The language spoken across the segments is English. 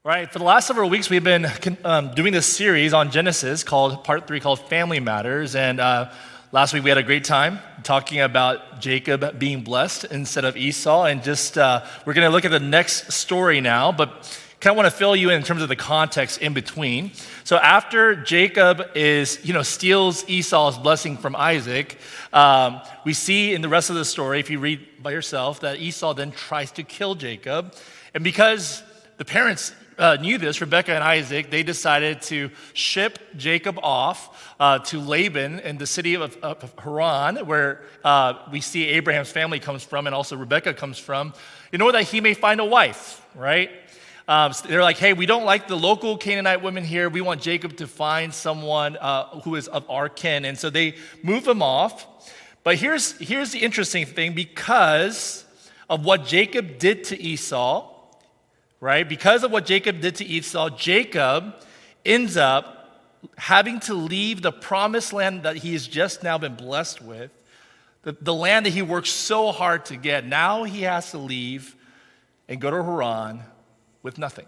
Right, for the last several weeks, we've been doing this series on Genesis called Part 3 called Family Matters. And last week we had a great time talking about Jacob being blessed instead of Esau. And just we're going to look at the next story now, but kind of want to fill you in terms of the context in between. So after Jacob steals Esau's blessing from Isaac, we see in the rest of the story, if you read by yourself, that Esau then tries to kill Jacob. And because the parents knew this, Rebekah and Isaac, they decided to ship Jacob off to Laban in the city of Haran, where we see Abraham's family comes from and also Rebekah comes from, in order that he may find a wife, right? So they're like, hey, we don't like the local Canaanite women here. We want Jacob to find someone who is of our kin. And so they move him off. But here's the interesting thing. Because of what Jacob did to Esau, right? Because of what Jacob did to Esau, Jacob ends up having to leave the promised land that he has just now been blessed with, the land that he worked so hard to get. Now he has to leave and go to Haran with nothing.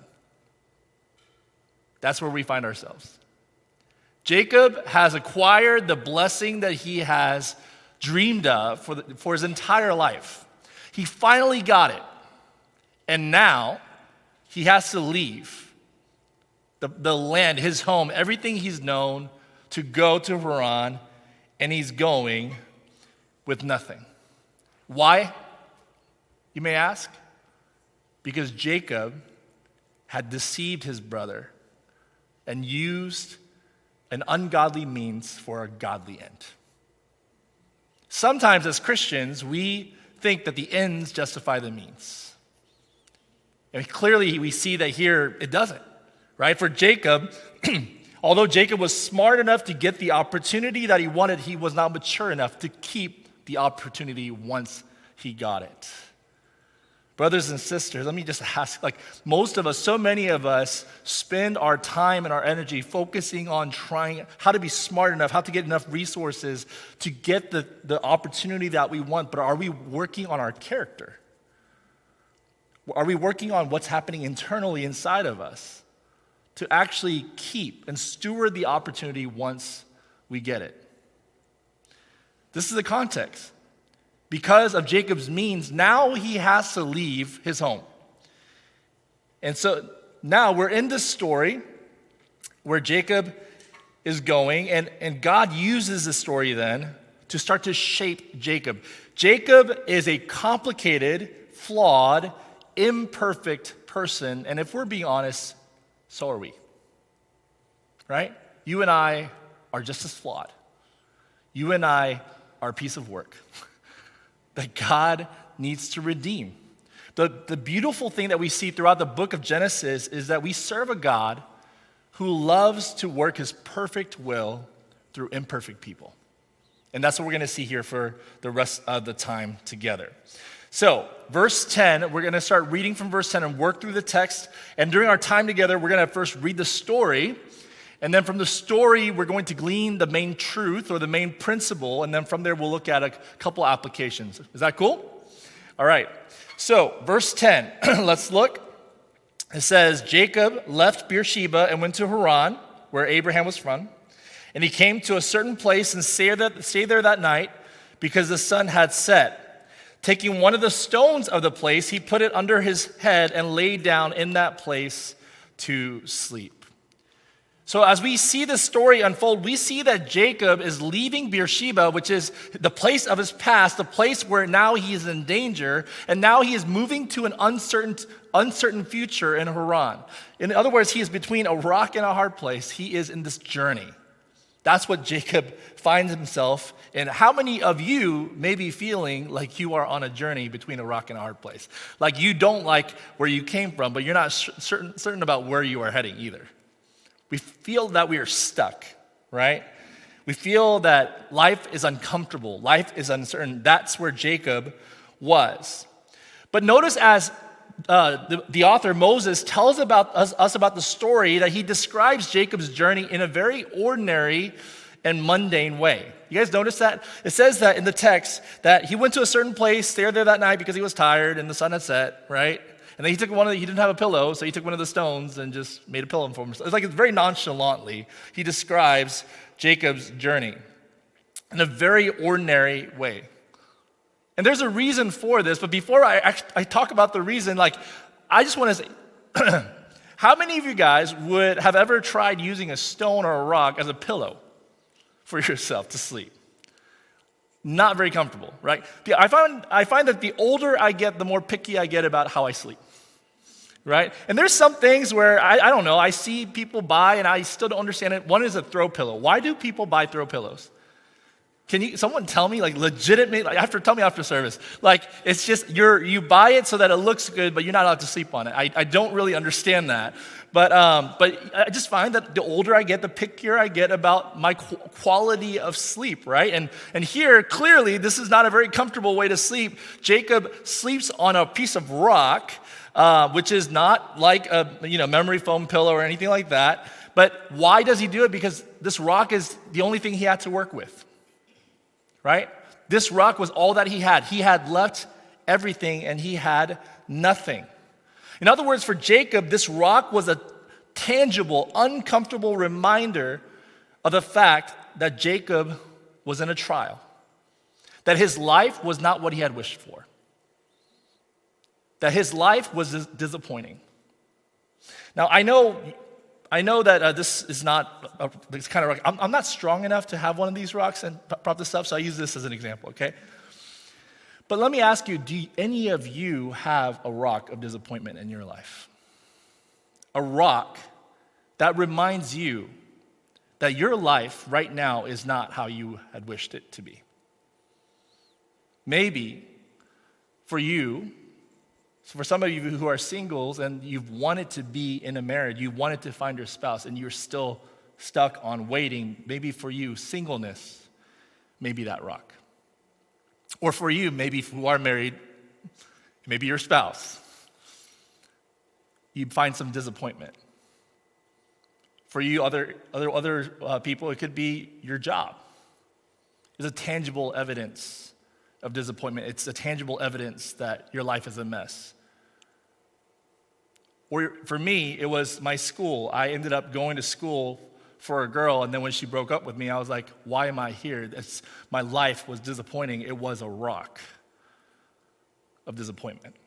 That's where we find ourselves. Jacob has acquired the blessing that he has dreamed of for his entire life. He finally got it. And now he has to leave the land, his home, everything he's known, to go to Haran, and he's going with nothing. Why, you may ask? Because Jacob had deceived his brother and used an ungodly means for a godly end. Sometimes as Christians, we think that the ends justify the means. And clearly we see that here it doesn't, right? For Jacob, although Jacob was smart enough to get the opportunity that he wanted, he was not mature enough to keep the opportunity once he got it. Brothers and sisters, let me just ask, most of us, so many of us spend our time and our energy focusing on trying how to be smart enough, how to get enough resources to get the opportunity that we want, but are we working on our character? Are we working on what's happening internally inside of us to actually keep and steward the opportunity once we get it? This is the context. Because of Jacob's means, now he has to leave his home. And so now we're in this story where Jacob is going, and God uses this story then to start to shape Jacob. Jacob is a complicated, flawed, imperfect person, and if we're being honest, so are we. Right? You and I are just as flawed. You and I are a piece of work that God needs to redeem. The beautiful thing that we see throughout the book of Genesis is that we serve a God who loves to work his perfect will through imperfect people. And that's what we're going to see here for the rest of the time together. So, verse 10, we're going to start reading from verse 10 and work through the text. And during our time together, we're going to first read the story. And then from the story, we're going to glean the main truth or the main principle. And then from there, we'll look at a couple applications. Is that cool? All right. So, verse 10, let's look. It says, Jacob left Beersheba and went to Haran, where Abraham was from. And he came to a certain place and stayed there that night because the sun had set. Taking one of the stones of the place, he put it under his head and lay down in that place to sleep. So as we see this story unfold, we see that Jacob is leaving Beersheba, which is the place of his past, the place where now he is in danger, and now he is moving to an uncertain future in Haran. In other words, he is between a rock and a hard place. He is in this journey. That's what Jacob finds himself in. How many of you may be feeling like you are on a journey between a rock and a hard place? Like you don't like where you came from, but you're not certain about where you are heading either. We feel that we are stuck, right? We feel that life is uncomfortable, life is uncertain. That's where Jacob was. But notice as the author Moses tells us about the story, that he describes Jacob's journey in a very ordinary and mundane way. You guys notice that? It says that in the text that he went to a certain place, stayed there that night because he was tired and the sun had set, right? And then he didn't have a pillow, so he took one of the stones and just made a pillow for himself. It's like very nonchalantly, he describes Jacob's journey in a very ordinary way. And there's a reason for this, but before I talk about the reason, I just want to say, how many of you guys would have ever tried using a stone or a rock as a pillow for yourself to sleep? Not very comfortable, right? I find that the older I get, the more picky I get about how I sleep, right? And there's some things where, I don't know, I see people buy and I still don't understand it. One is a throw pillow. Why do people buy throw pillows? Can someone tell me, legitimately, tell me after service. It's just, you buy it so that it looks good, but you're not allowed to sleep on it. I don't really understand that. But I just find that the older I get, the pickier I get about my quality of sleep, right? And here, clearly, this is not a very comfortable way to sleep. Jacob sleeps on a piece of rock, which is not like a memory foam pillow or anything like that. But why does he do it? Because this rock is the only thing he had to work with. Right? This rock was all that he had. He had left everything and he had nothing. In other words, for Jacob, this rock was a tangible, uncomfortable reminder of the fact that Jacob was in a trial, that his life was not what he had wished for, that his life was disappointing. Now, I know that this is not this kind of rock. I'm not strong enough to have one of these rocks and prop this up, so I use this as an example, okay? But let me ask you, do any of you have a rock of disappointment in your life? A rock that reminds you that your life right now is not how you had wished it to be. Maybe for you, so for some of you who are singles and you've wanted to be in a marriage, you wanted to find your spouse and you're still stuck on waiting, maybe for you, singleness may be that rock. Or for you, maybe if you are married, maybe your spouse, you find some disappointment. For you, other people, it could be your job. It's a tangible evidence of disappointment. It's a tangible evidence that your life is a mess. Or for me, it was my school. I ended up going to school for a girl, and then when she broke up with me, I was like, why am I here? My life was disappointing. It was a rock of disappointment.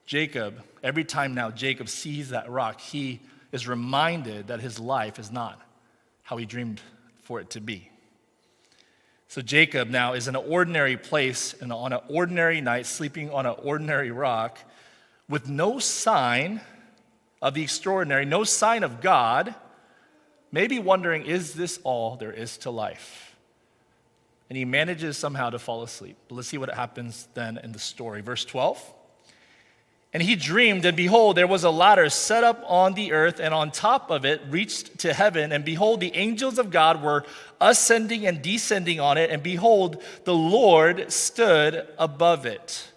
Jacob, every time now Jacob sees that rock, he is reminded that his life is not how he dreamed for it to be. So Jacob now is in an ordinary place and on an ordinary night, sleeping on an ordinary rock, with no sign of the extraordinary, no sign of God, maybe wondering, is this all there is to life? And he manages somehow to fall asleep. But let's see what happens then in the story. Verse 12. And he dreamed, and behold, there was a ladder set up on the earth, and on top of it reached to heaven. And behold, the angels of God were ascending and descending on it. And behold, the Lord stood above it.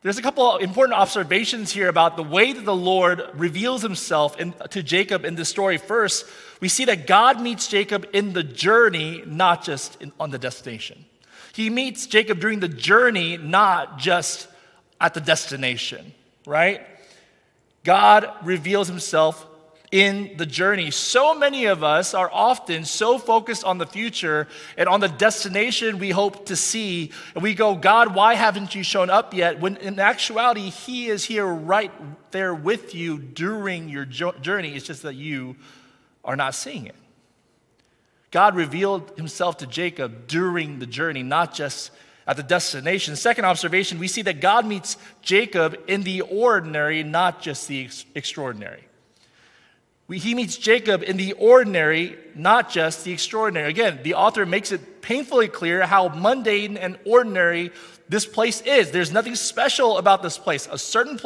There's a couple of important observations here about the way that the Lord reveals himself to Jacob in this story. First, we see that God meets Jacob in the journey, not just on the destination. He meets Jacob during the journey, not just at the destination, right? God reveals himself in the journey. So many of us are often so focused on the future and on the destination we hope to see. And we go, God, why haven't you shown up yet? When in actuality, he is here right there with you during your journey. It's just that you are not seeing it. God revealed himself to Jacob during the journey, not just at the destination. Second observation, we see that God meets Jacob in the ordinary, not just the extraordinary. He meets Jacob in the ordinary, not just the extraordinary. Again, the author makes it painfully clear how mundane and ordinary this place is. There's nothing special about this place, a certain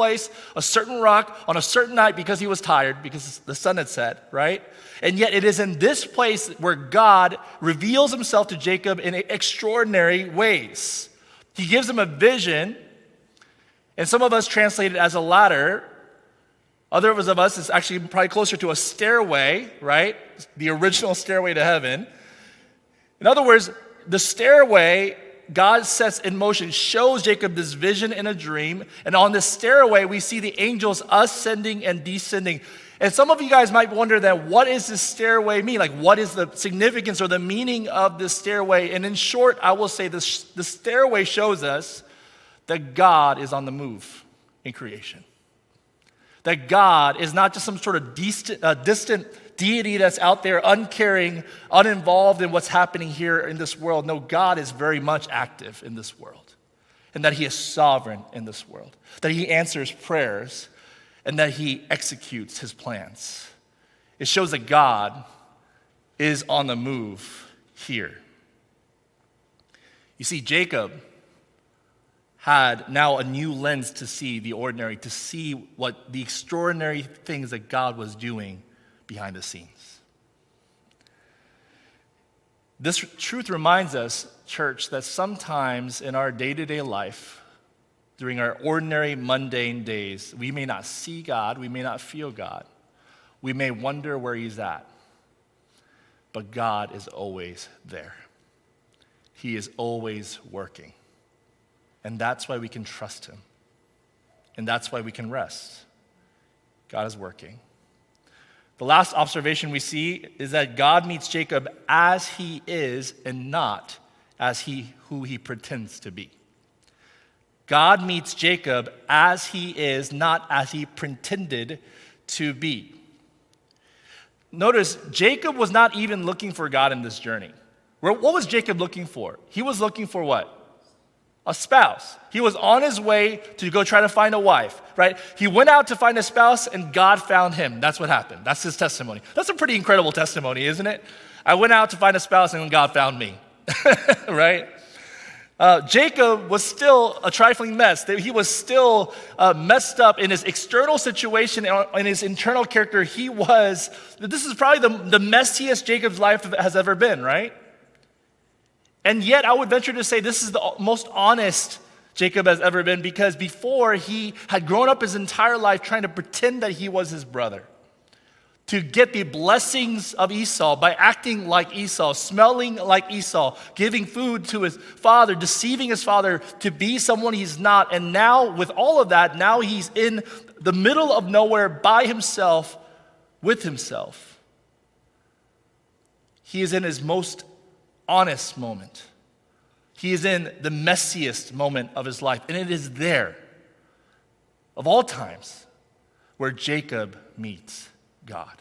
rock, on a certain night because he was tired, because the sun had set, right? And yet it is in this place where God reveals himself to Jacob in extraordinary ways. He gives him a vision, and some of us translate it as a ladder. Others of us, it's actually probably closer to a stairway, right? The original stairway to heaven. In other words, the stairway God sets in motion, shows Jacob this vision in a dream. And on this stairway, we see the angels ascending and descending. And some of you guys might wonder then, what does this stairway mean? Like, what is the significance or the meaning of this stairway? And in short, I will say this: the stairway shows us that God is on the move in creation. That God is not just some sort of distant deity that's out there uncaring, uninvolved in what's happening here in this world. No, God is very much active in this world, and that he is sovereign in this world, that he answers prayers, and that he executes his plans. It shows that God is on the move here. You see, Jacob had now a new lens to see the ordinary, to see what the extraordinary things that God was doing behind the scenes. This truth reminds us, church, that sometimes in our day-to-day life, during our ordinary, mundane days, we may not see God, we may not feel God, we may wonder where he's at, but God is always there. He is always working. And that's why we can trust him. And that's why we can rest. God is working. The last observation we see is that God meets Jacob as he is and not as who he pretends to be. God meets Jacob as he is, not as he pretended to be. Notice, Jacob was not even looking for God in this journey. What was Jacob looking for? He was looking for what? A spouse. He was on his way to go try to find a wife, right? He went out to find a spouse and God found him. That's what happened. That's his testimony. That's a pretty incredible testimony, isn't it? I went out to find a spouse and God found me, right? Jacob was still a trifling mess. He was still messed up in his external situation and in his internal character. This is probably the messiest Jacob's life has ever been, right? And yet, I would venture to say this is the most honest Jacob has ever been, because before he had grown up his entire life trying to pretend that he was his brother, to get the blessings of Esau by acting like Esau, smelling like Esau, giving food to his father, deceiving his father to be someone he's not. And now, with all of that, now he's in the middle of nowhere by himself, with himself. He is in his most honest moment. He is in the messiest moment of his life. And it is there, of all times, where Jacob meets God.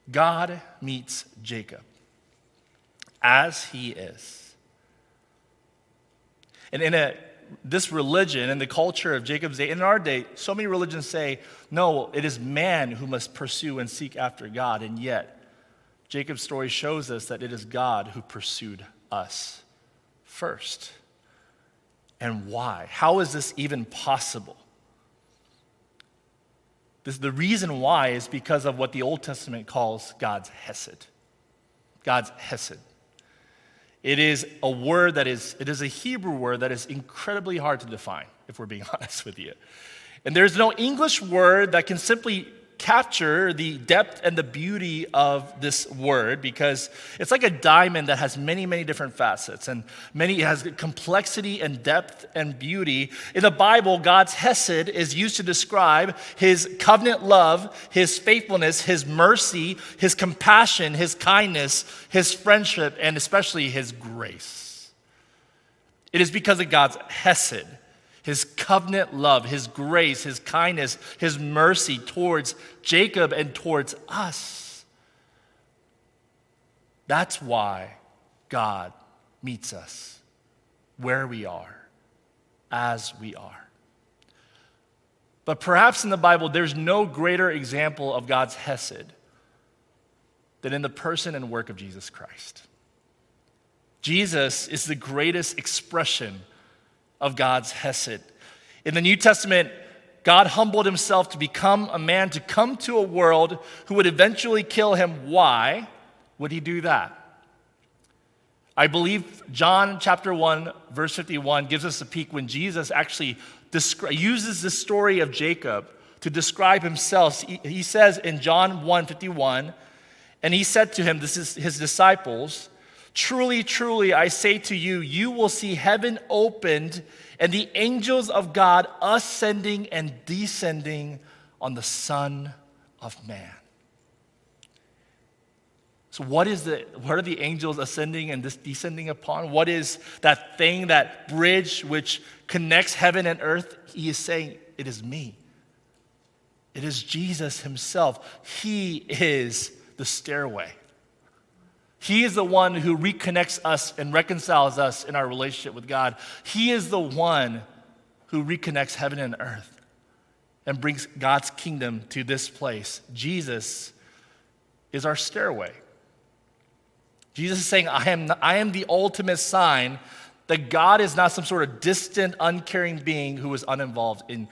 God meets Jacob as he is. And in this religion and the culture of Jacob's day, in our day, so many religions say, no, it is man who must pursue and seek after God. And yet, Jacob's story shows us that it is God who pursued us first. And why? How is this even possible? The reason why is because of what the Old Testament calls God's hesed. God's hesed. It is a Hebrew word that is incredibly hard to define, if we're being honest with you. And there's no English word that can simply capture the depth and the beauty of this word, because it's like a diamond that has many, many different facets, and it has complexity and depth and beauty. In the Bible, God's hesed is used to describe his covenant love, his faithfulness, his mercy, his compassion, his kindness, his friendship, and especially his grace. It is because of God's hesed, his covenant love, his grace, his kindness, his mercy towards Jacob and towards us. That's why God meets us where we are, as we are. But perhaps in the Bible, there's no greater example of God's hesed than in the person and work of Jesus Christ. Jesus is the greatest expression of God's hesed. In the New Testament, God humbled himself to become a man, to come to a world who would eventually kill him. Why would he do that? I believe John chapter 1, verse 51 gives us a peek when Jesus actually uses the story of Jacob to describe himself. He says in John 1:51, And he said to him, this is his disciples, truly, truly, I say to you, you will see heaven opened and the angels of God ascending and descending on the Son of Man. So what are the angels ascending and descending upon? What is that thing, that bridge which connects heaven and earth? He is saying, it is me. It is Jesus himself. He is the stairway. He is the one who reconnects us and reconciles us in our relationship with God. He is the one who reconnects heaven and earth and brings God's kingdom to this place. Jesus is our stairway. Jesus is saying, I am the ultimate sign that God is not some sort of distant, uncaring being who is uninvolved in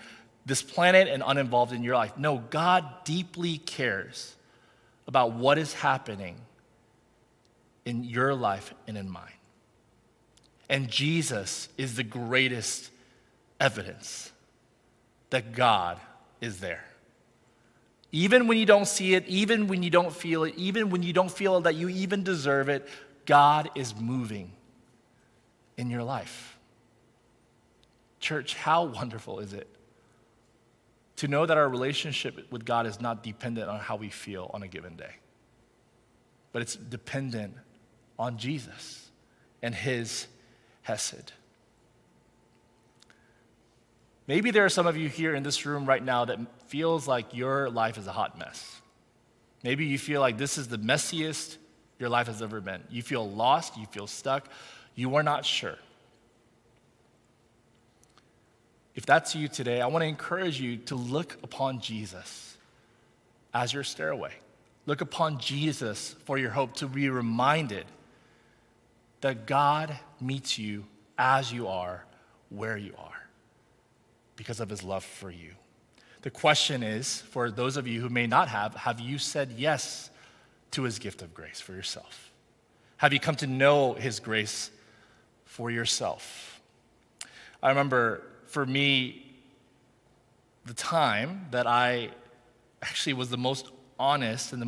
this planet and uninvolved in your life. No, God deeply cares about what is happening in your life and in mine. And Jesus is the greatest evidence that God is there. Even when you don't see it, even when you don't feel it, even when you don't feel that you even deserve it, God is moving in your life. Church, how wonderful is it to know that our relationship with God is not dependent on how we feel on a given day, but it's dependent on Jesus and his hesed. Maybe there are some of you here in this room right now that feels like your life is a hot mess. Maybe you feel like this is the messiest your life has ever been. You feel lost, you feel stuck, you are not sure. If that's you today, I want to encourage you to look upon Jesus as your stairway. Look upon Jesus for your hope, to be reminded that God meets you as you are, where you are, because of his love for you. The question is, for those of you who may not have you said yes to his gift of grace for yourself? Have you come to know his grace for yourself? I remember, for me, the time that I actually was the most honest and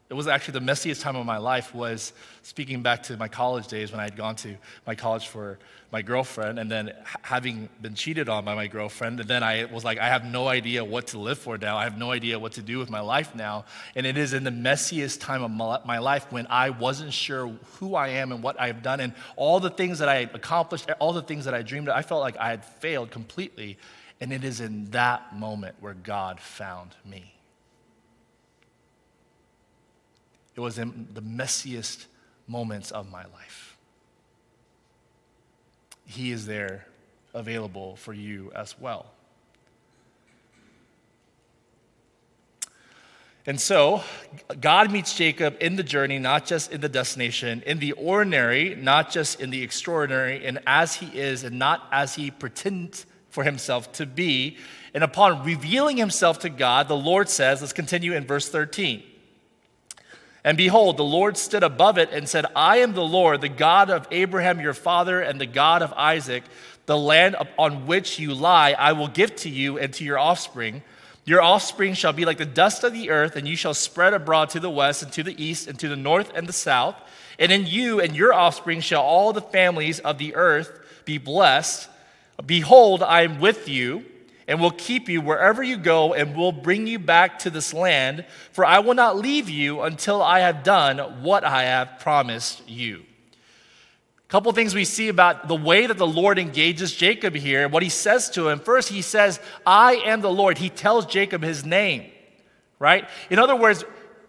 it was actually the messiest time of my life, was speaking back to my college days when I had gone to my college for my girlfriend, and then having been cheated on by my girlfriend, and then I was like, I have no idea what to live for now. I have no idea what to do with my life now. And it is in the messiest time of my life when I wasn't sure who I am and what I've done, and all the things that I had accomplished, all the things that I dreamed of, I felt like I had failed completely. And it is in that moment where God found me. It was in the messiest moments of my life. He is there, available for you as well. And so, God meets Jacob in the journey, not just in the destination, in the ordinary, not just in the extraordinary, and as he is and not as he pretends for himself to be. And upon revealing himself to God, the Lord says, let's continue in verse 13. And behold, the Lord stood above it and said, I am the Lord, the God of Abraham your father and the God of Isaac. The land on which you lie I will give to you and to your offspring. Your offspring shall be like the dust of the earth, and you shall spread abroad to the west and to the east and to the north and the south. And in you and your offspring shall all the families of the earth be blessed. Behold, I am with you and will keep you wherever you go and will bring you back to this land, for I will not leave you until I have done what I have promised you. A couple things we see about the way that the Lord engages Jacob here, what he says to him. First, he says, I am the Lord. He tells Jacob his name, right? In other words,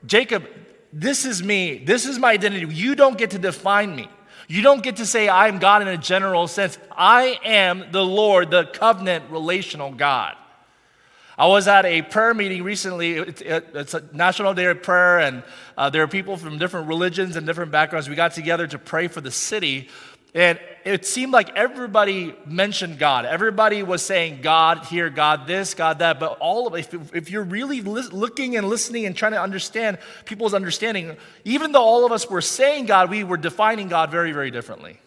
Jacob, this is me. This is my identity. You don't get to define me. You don't get to say I am God in a general sense. I am the Lord, the covenant relational God. I was at a prayer meeting recently. It's a National Day of Prayer, and there are people from different religions and different backgrounds. We got together to pray for the city, and it seemed like everybody mentioned God. Everybody was saying God here, God this, God that, but all of it, if you're really looking and listening and trying to understand people's understanding, even though all of us were saying God, we were defining God very, very differently.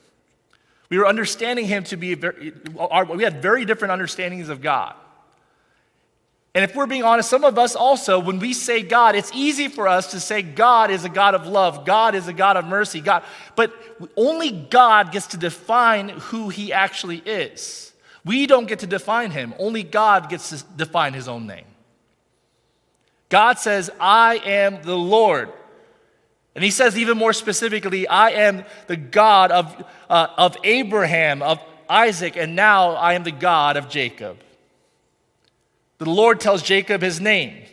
We were understanding him to be we had very different understandings of God. And if we're being honest, some of us also, when we say God, it's easy for us to say God is a God of love, God is a God of mercy, God. But only God gets to define who he actually is. We don't get to define him. Only God gets to define his own name. God says, I am the Lord. And he says even more specifically, I am the God of Abraham, of Isaac, and now I am the God of Jacob. The Lord tells Jacob his name.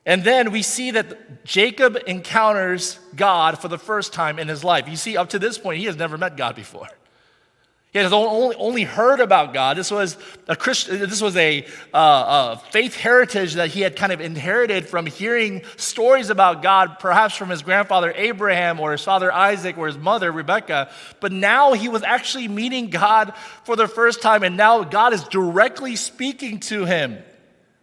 And then we see that Jacob encounters God for the first time in his life. You see, up to this point, he has never met God before. He has only heard about God. This was a faith heritage that he had kind of inherited from hearing stories about God, perhaps from his grandfather Abraham or his father Isaac or his mother Rebekah. But now he was actually meeting God for the first time, and now God is directly speaking to him,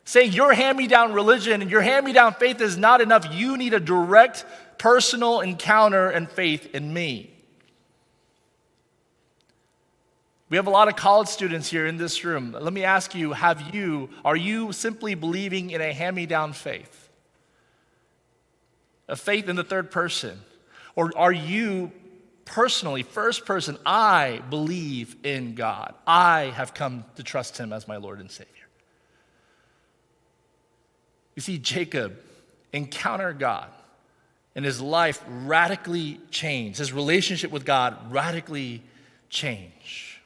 saying, your hand-me-down religion and your hand-me-down faith is not enough. You need a direct personal encounter and faith in me. We have a lot of college students here in this room. Let me ask you, are you simply believing in a hand-me-down faith? A faith in the third person? Or are you personally, first person, I believe in God. I have come to trust him as my Lord and Savior. You see, Jacob encountered God, and his life radically changed. His relationship with God radically changed.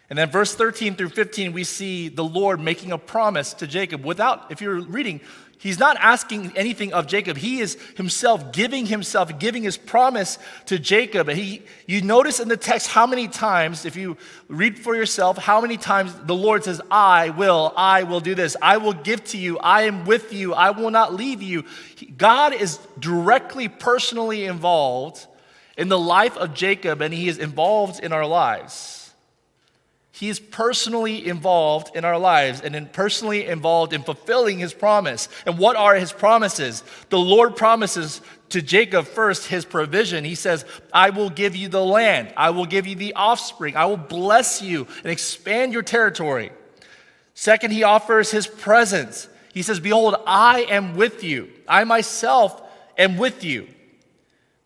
And then verse 13 through 15, we see the Lord making a promise to Jacob if you're reading, he's not asking anything of Jacob. He is giving his promise to Jacob. You notice in the text how many times, if you read for yourself, how many times the Lord says, I will do this. I will give to you. I am with you. I will not leave you. God is directly, personally involved in the life of Jacob, and he is involved in our lives. He is personally involved in our lives and personally involved in fulfilling his promise. And what are his promises? The Lord promises to Jacob first his provision. He says, I will give you the land. I will give you the offspring. I will bless you and expand your territory. Second, he offers his presence. He says, behold, I am with you. I myself am with you.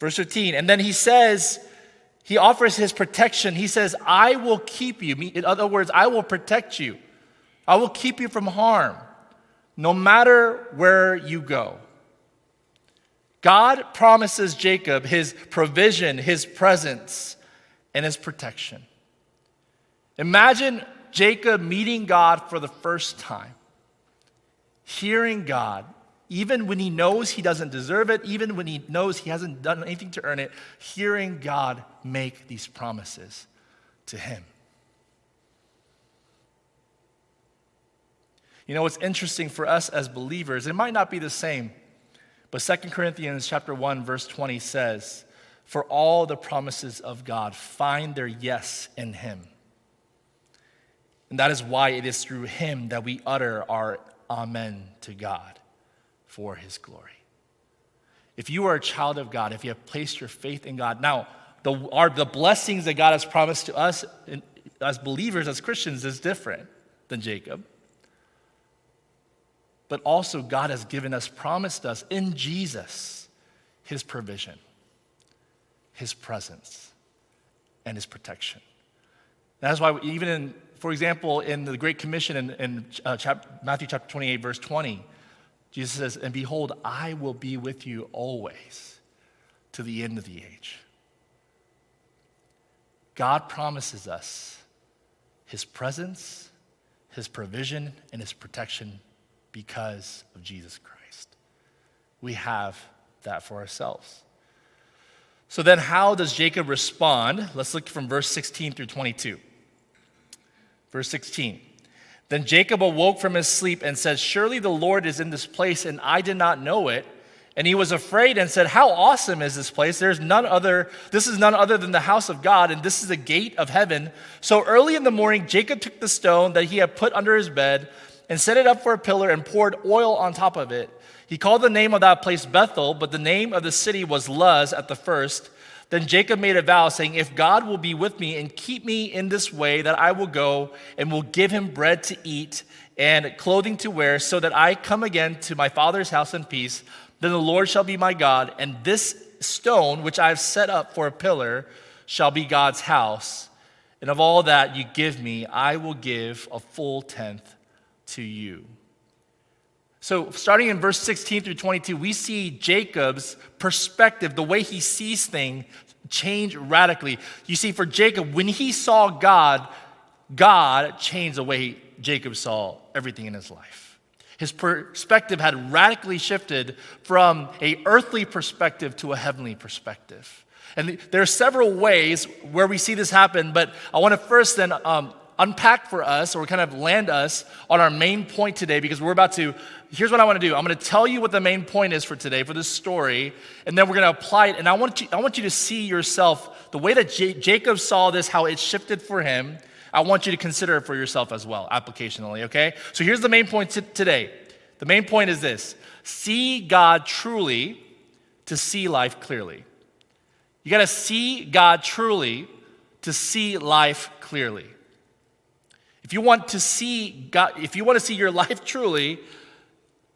Verse 15. And then he offers his protection. He says, I will keep you. In other words, I will protect you. I will keep you from harm, no matter where you go. God promises Jacob his provision, his presence, and his protection. Imagine Jacob meeting God for the first time, hearing God, even when he knows he doesn't deserve it, even when he knows he hasn't done anything to earn it, hearing God make these promises to him. You know, what's interesting for us as believers, it might not be the same, but 2 Corinthians chapter 1, verse 20 says, for all the promises of God find their yes in him. And that is why it is through him that we utter our amen to God for his glory. If you are a child of God, if you have placed your faith in God, now the blessings that God has promised to us as believers, as Christians, is different than Jacob. But also God has promised us in Jesus, his provision, his presence, and his protection. That's why even for example, in the Great Commission in Matthew chapter 28, verse 20, Jesus says, and behold, I will be with you always to the end of the age. God promises us his presence, his provision, and his protection because of Jesus Christ. We have that for ourselves. So then how does Jacob respond? Let's look from verse 16 through 22. Verse 16. Then Jacob awoke from his sleep and said, surely the Lord is in this place, and I did not know it. And he was afraid and said, how awesome is this place? This is none other than the house of God, and this is the gate of heaven. So early in the morning, Jacob took the stone that he had put under his bed and set it up for a pillar and poured oil on top of it. He called the name of that place Bethel, but the name of the city was Luz at the first. Then Jacob made a vow, saying, if God will be with me and keep me in this way, that I will go and will give him bread to eat and clothing to wear, so that I come again to my father's house in peace. Then the Lord shall be my God, and this stone which I have set up for a pillar shall be God's house. And of all that you give me, I will give a full tenth to you. So starting in verse 16 through 22, we see Jacob's perspective, the way he sees things, change radically. You see, for Jacob, when he saw God, God changed the way Jacob saw everything in his life. His perspective had radically shifted from an earthly perspective to a heavenly perspective. And there are several ways where we see this happen, but I want to first then unpack for us, or kind of land us on our main point today, because here's what I want to do. I'm going to tell you what the main point is for today, for this story, and then we're going to apply it. And I want you to see yourself, the way that Jacob saw this, how it shifted for him. I want you to consider it for yourself as well, applicationally, okay? So here's the main point today. The main point is this: see God truly to see life clearly. You got to see God truly to see life clearly. If you want to see God, if you want to see your life truly,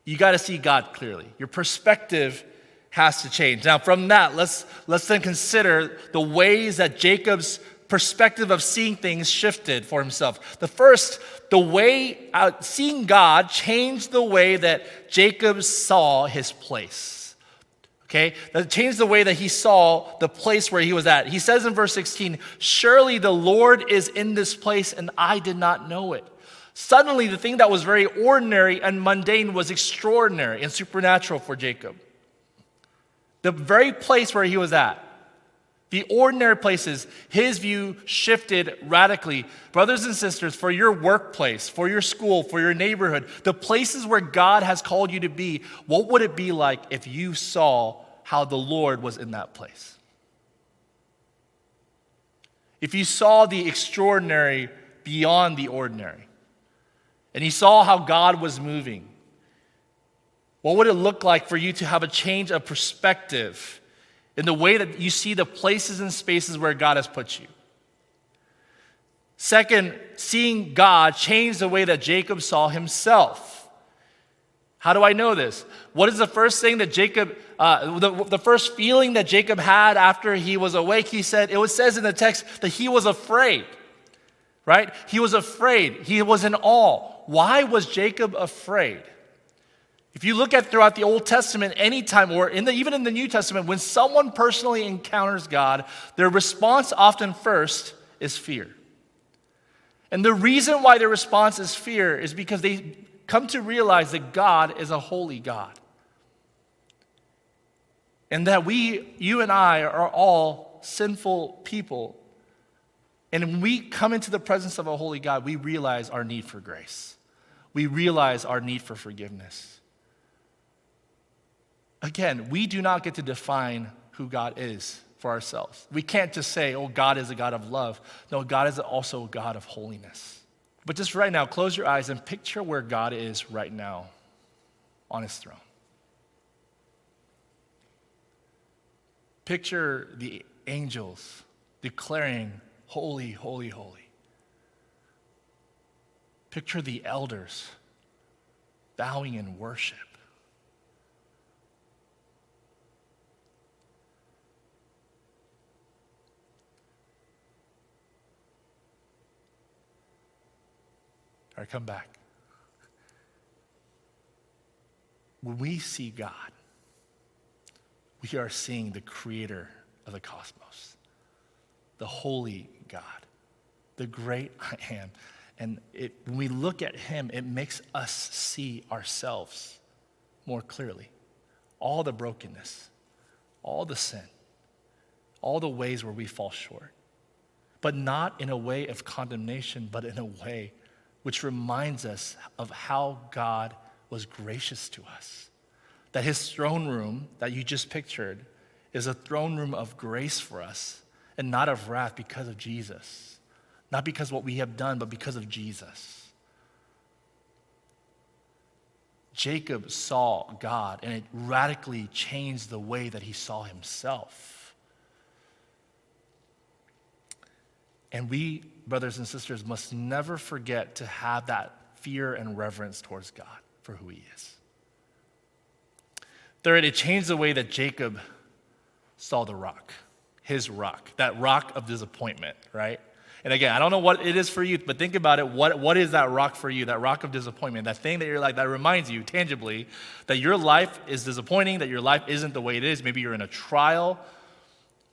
you got to see God clearly. Your perspective has to change. Now, from that, let's then consider the ways that Jacob's perspective of seeing things shifted for himself. The way seeing God changed the way that Jacob saw his place. Okay, that changed the way that he saw the place where he was at. He says in verse 16, surely the Lord is in this place and I did not know it. Suddenly, the thing that was very ordinary and mundane was extraordinary and supernatural for Jacob. The very place where he was at, the ordinary places, his view shifted radically. Brothers and sisters, for your workplace, for your school, for your neighborhood, the places where God has called you to be, what would it be like if you saw how the Lord was in that place? If you saw the extraordinary beyond the ordinary, and you saw how God was moving, what would it look like for you to have a change of perspective in the way that you see the places and spaces where God has put you? Second, seeing God changed the way that Jacob saw himself. How do I know this? What is the first thing that Jacob, the first feeling that Jacob had after he was awake? It says in the text that he was afraid, right? He was afraid. He was in awe. Why was Jacob afraid? If you look at throughout the Old Testament, anytime, or even in the New Testament, when someone personally encounters God, their response often first is fear. And the reason why their response is fear is because they come to realize that God is a holy God. And that you and I are all sinful people. And when we come into the presence of a holy God, we realize our need for grace. We realize our need for forgiveness. Again, we do not get to define who God is for ourselves. We can't just say, oh, God is a God of love. No, God is also a God of holiness. But just right now, close your eyes and picture where God is right now on his throne. Picture the angels declaring, holy, holy, holy. Picture the elders bowing in worship. All right, come back. When we see God, we are seeing the creator of the cosmos, the holy God, the great I am. And when we look at him, it makes us see ourselves more clearly. All the brokenness, all the sin, all the ways where we fall short. But not in a way of condemnation, but in a way which reminds us of how God was gracious to us. That his throne room that you just pictured is a throne room of grace for us and not of wrath because of Jesus. Not because of what we have done, but because of Jesus. Jacob saw God, and it radically changed the way that he saw himself. And we, brothers and sisters, must never forget to have that fear and reverence towards God for who he is. Third, it changed the way that Jacob saw the rock, his rock, that rock of disappointment, right? And again, I don't know what it is for you, but think about it. What is that rock for you, that rock of disappointment, that thing that you're like, that reminds you tangibly that your life is disappointing, that your life isn't the way it is. Maybe you're in a trial.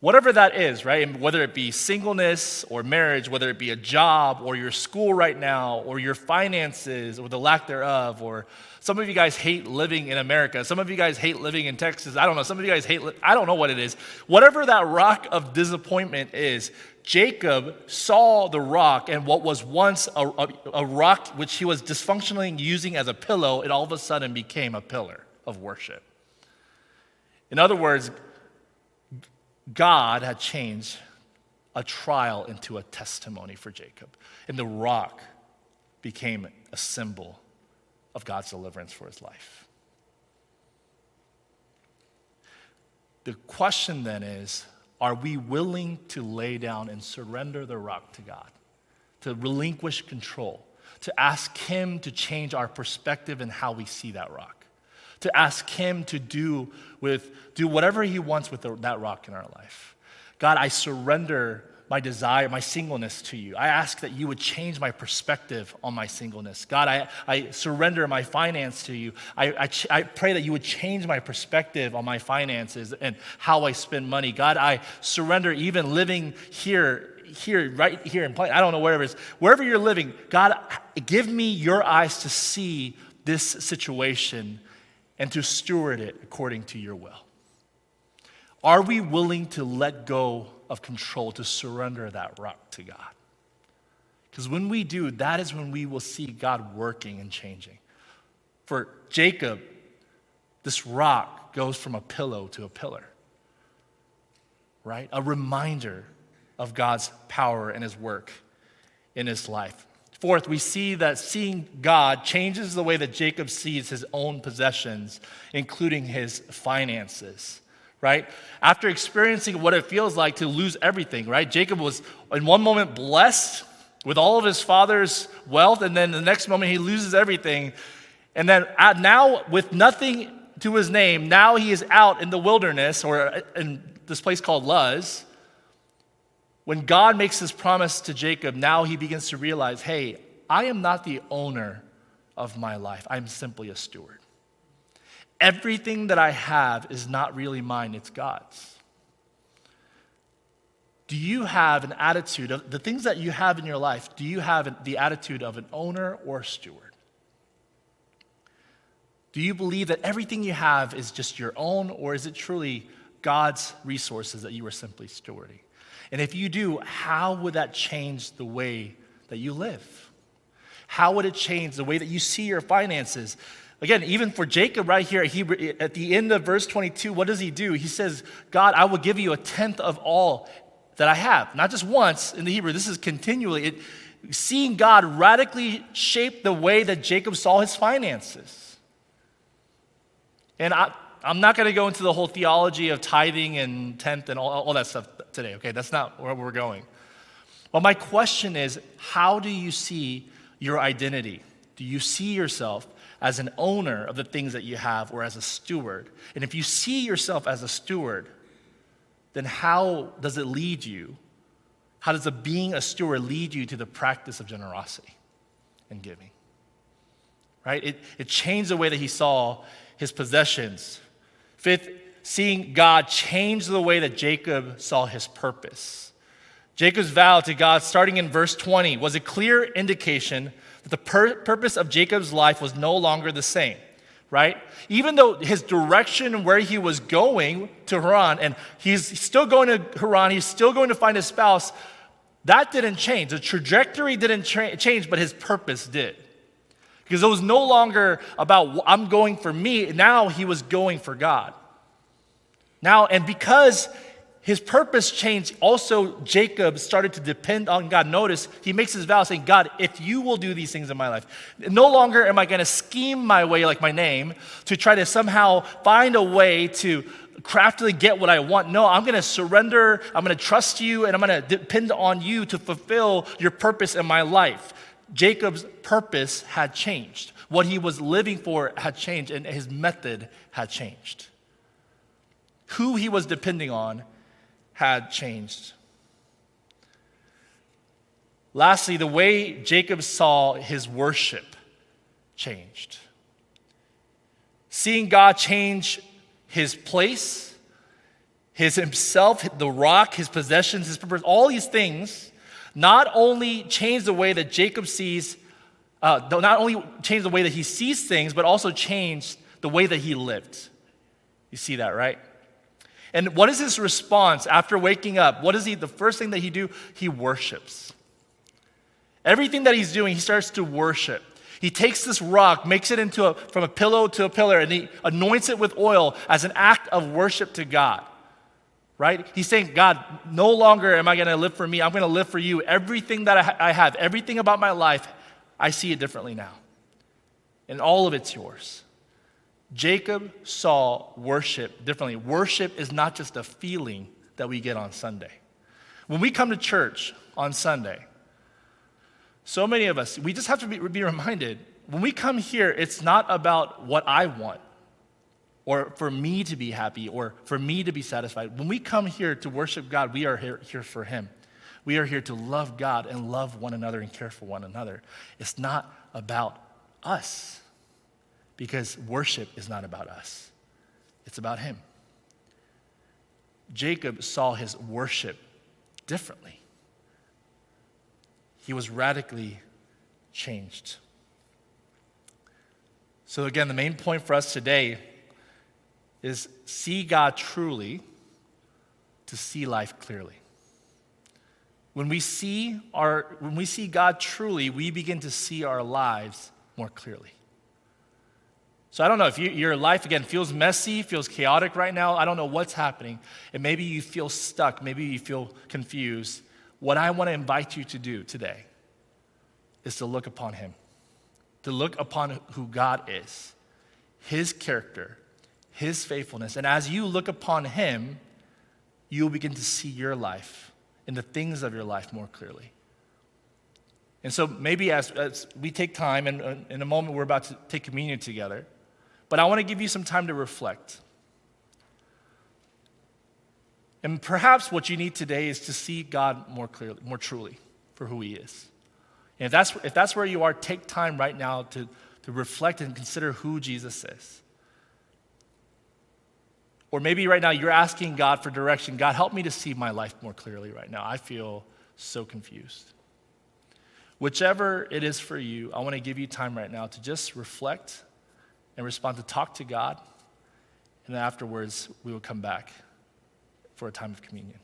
Whatever that is, right? And whether it be singleness or marriage, whether it be a job or your school right now or your finances or the lack thereof, or some of you guys hate living in America. Some of you guys hate living in Texas. I don't know. Some of you guys I don't know what it is. Whatever that rock of disappointment is, Jacob saw the rock, and what was once a rock which he was dysfunctionally using as a pillow, it all of a sudden became a pillar of worship. In other words, God had changed a trial into a testimony for Jacob. And the rock became a symbol of God's deliverance for his life. The question then is, are we willing to lay down and surrender the rock to God, to relinquish control, to ask him to change our perspective and how we see that rock? To ask him to do whatever he wants with that rock in our life. God, I surrender my desire, my singleness to you. I ask that you would change my perspective on my singleness. God, I surrender my finance to you. I pray that you would change my perspective on my finances and how I spend money. God, I surrender even living right here in place. I don't know wherever it is. Wherever you're living, God, give me your eyes to see this situation and to steward it according to your will. Are we willing to let go of control, to surrender that rock to God? Because when we do, that is when we will see God working and changing. For Jacob, this rock goes from a pillow to a pillar, right? A reminder of God's power and his work in his life. Fourth, we see that seeing God changes the way that Jacob sees his own possessions, including his finances, right? After experiencing what it feels like to lose everything, right? Jacob was in one moment blessed with all of his father's wealth, and then the next moment he loses everything. And then now with nothing to his name, now he is out in the wilderness, or in this place called Luz. When God makes this promise to Jacob, now he begins to realize, hey, I am not the owner of my life. I'm simply a steward. Everything that I have is not really mine, it's God's. Do you have an attitude of the things that you have in your life? Do you have the attitude of an owner or a steward? Do you believe that everything you have is just your own, or is it truly God's resources that you are simply stewarding? And if you do, how would that change the way that you live? How would it change the way that you see your finances? Again, even for Jacob right here, at the end of verse 22, what does he do? He says, God, I will give you a tenth of all that I have. Not just once in the Hebrew, this is continually. Seeing God radically shape the way that Jacob saw his finances. And I'm not going to go into the whole theology of tithing and tenth and all that stuff today, okay? That's not where we're going. Well, my question is, how do you see your identity? Do you see yourself as an owner of the things that you have, or as a steward? And if you see yourself as a steward, then how does it lead you? How does being a steward lead you to the practice of generosity and giving? Right? It changed the way that he saw his possessions. Fifth, seeing God change the way that Jacob saw his purpose. Jacob's vow to God, starting in verse 20, was a clear indication that the purpose of Jacob's life was no longer the same, right? Even though his direction where he was going to Haran, and he's still going to Haran, he's still going to find his spouse, that didn't change. The trajectory didn't change, but his purpose did. Because it was no longer about, I'm going for me. Now he was going for God. Now, and because his purpose changed, also Jacob started to depend on God. Notice, he makes his vow saying, God, if you will do these things in my life, no longer am I going to scheme my way, like my name, to try to somehow find a way to craftily get what I want. No, I'm going to surrender. I'm going to trust you, and I'm going to depend on you to fulfill your purpose in my life. Jacob's purpose had changed. What he was living for had changed, and his method had changed. Who he was depending on had changed. Lastly, the way Jacob saw his worship changed. Seeing God change his place, himself, the rock, his possessions, his purpose, all these things not only change the way that Jacob sees, not only change the way that he sees things, but also change the way that he lived. You see that, right? And what is his response after waking up? What is the first thing that he do? He worships. Everything that he's doing, he starts to worship. He takes this rock, makes it from a pillow to a pillar, and he anoints it with oil as an act of worship to God. Right? He's saying, God, no longer am I going to live for me. I'm going to live for you. Everything that I have, everything about my life, I see it differently now. And all of it's yours. Jacob saw worship differently. Worship is not just a feeling that we get on Sunday. When we come to church on Sunday, so many of us, we just have to be reminded, when we come here, it's not about what I want, or for me to be happy, or for me to be satisfied. When we come here to worship God, we are here for Him. We are here to love God and love one another and care for one another. It's not about us, because worship is not about us. It's about Him. Jacob saw his worship differently. He was radically changed. So again, the main point for us today is see God truly to see life clearly. When we see God truly, we begin to see our lives more clearly. So I don't know if your life, again, feels messy, feels chaotic right now. I don't know what's happening. And maybe you feel stuck. Maybe you feel confused. What I want to invite you to do today is to look upon Him, to look upon who God is, His character, His faithfulness. And as you look upon Him, you'll begin to see your life and the things of your life more clearly. And so maybe as we take time, and in a moment we're about to take communion together, but I want to give you some time to reflect. And perhaps what you need today is to see God more clearly, more truly for who He is. And if that's where you are, take time right now to reflect and consider who Jesus is. Or maybe right now you're asking God for direction. God, help me to see my life more clearly right now. I feel so confused. Whichever it is for you, I want to give you time right now to just reflect and respond, to talk to God. And then afterwards, we will come back for a time of communion.